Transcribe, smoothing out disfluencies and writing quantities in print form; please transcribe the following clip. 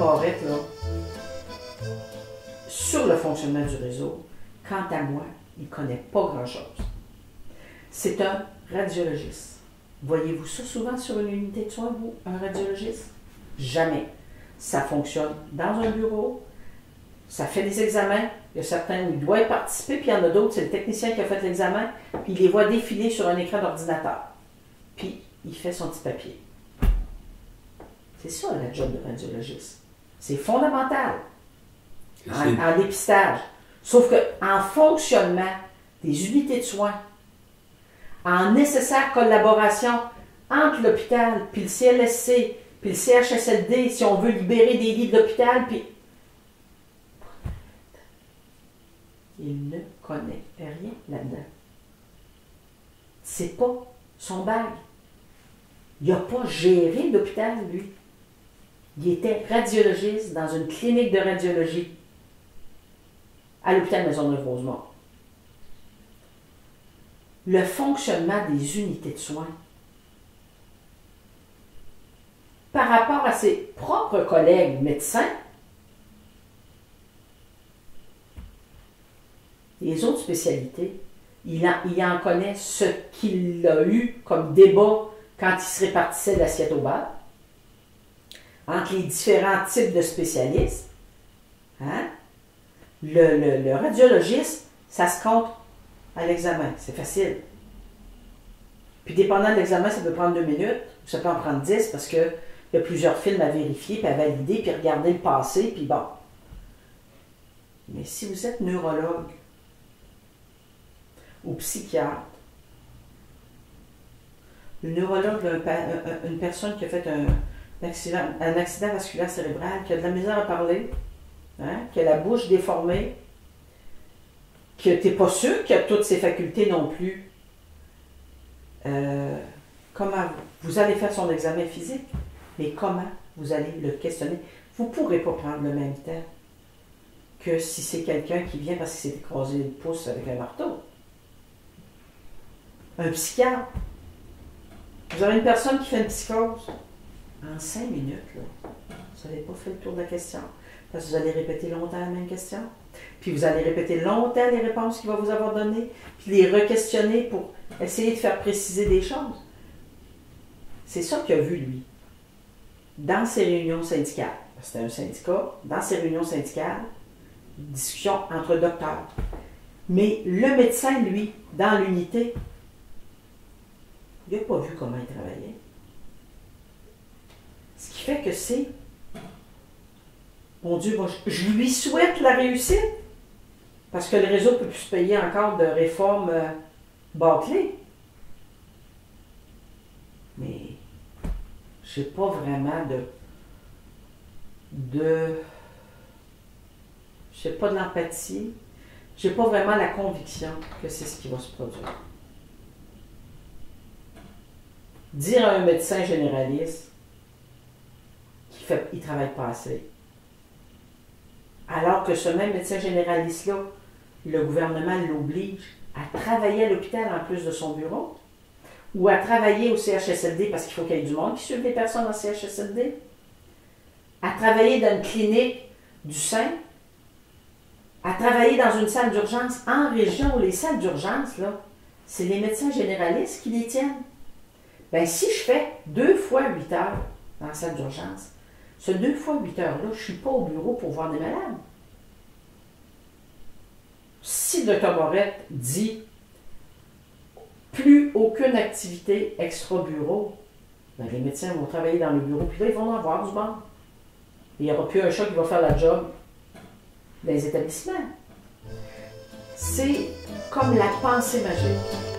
Barrette, là, sur le fonctionnement du réseau, quant à moi, il ne connaît pas grand-chose. C'est un radiologiste. Voyez-vous ça souvent sur une unité de soins, vous, un radiologiste? Jamais. Ça fonctionne dans un bureau, ça fait des examens, il y a certains où il doit y participer, puis il y en a d'autres, c'est le technicien qui a fait l'examen, puis il les voit défiler sur un écran d'ordinateur. Puis il fait son petit papier. C'est ça la job de radiologiste. C'est fondamental en dépistage. Sauf qu'en fonctionnement des unités de soins, en nécessaire collaboration entre l'hôpital, puis le CLSC, puis le CHSLD, si on veut libérer des lits de l'hôpital, puis... Il ne connaît rien là-dedans. C'est pas son bague. Il n'a pas géré l'hôpital, lui. Il était radiologiste dans une clinique de radiologie à l'hôpital Maisonneuve-Rosemont. Le fonctionnement des unités de soins par rapport à ses propres collègues médecins, les autres spécialités, il en connaît ce qu'il a eu comme débat quand il se répartissait l'assiette au bar, entre les différents types de spécialistes. Hein? Le radiologiste, ça se compte à l'examen. C'est facile. Puis dépendant de l'examen, ça peut prendre 2 minutes, ou ça peut en prendre 10 parce qu'il y a plusieurs films à vérifier, puis à valider, puis regarder le passé, puis bon. Mais si vous êtes neurologue ou psychiatre, le neurologue, une personne qui a fait un accident vasculaire cérébral, qui a de la misère à parler, hein, qui a la bouche déformée, que tu n'es pas sûr qu'il a toutes ses facultés non plus. Comment vous allez faire son examen physique, mais comment vous allez le questionner? Vous ne pourrez pas prendre le même temps que si c'est quelqu'un qui vient parce qu'il s'est écrasé le pouce avec un marteau. Un psychiatre. Vous avez une personne qui fait une psychose. En 5 minutes, là, vous n'avez pas fait le tour de la question. Parce que vous allez répéter longtemps la même question. Puis vous allez répéter longtemps les réponses qu'il va vous avoir données. Puis les re-questionner pour essayer de faire préciser des choses. C'est ça qu'il a vu, lui. Dans ses réunions syndicales. C'était un syndicat. Dans ses réunions syndicales, discussion entre docteurs. Mais le médecin, lui, dans l'unité, il n'a pas vu comment il travaillait. Ce qui fait que c'est, mon Dieu, moi, je lui souhaite la réussite, parce que le réseau ne peut plus se payer encore de réformes bâclées. Mais je n'ai pas vraiment je n'ai pas de l'empathie, je n'ai pas vraiment la conviction que c'est ce qui va se produire. Dire à un médecin généraliste qu'il ne travaille pas assez, alors que ce même médecin généraliste-là, le gouvernement l'oblige à travailler à l'hôpital en plus de son bureau, ou à travailler au CHSLD parce qu'il faut qu'il y ait du monde qui suive les personnes en CHSLD, à travailler dans une clinique du sein, à travailler dans une salle d'urgence en région, où les salles d'urgence, là, c'est les médecins généralistes qui les tiennent. Bien, si je fais 2 fois 8 heures dans la salle d'urgence, ce 2 fois 8 heures-là, je ne suis pas au bureau pour voir des malades. Si le Dr Barrette dit plus aucune activité extra-bureau, bien, les médecins vont travailler dans le bureau, puis là, ils vont en avoir du bon. Il n'y aura plus un chat qui va faire la job dans les établissements. C'est comme la pensée magique.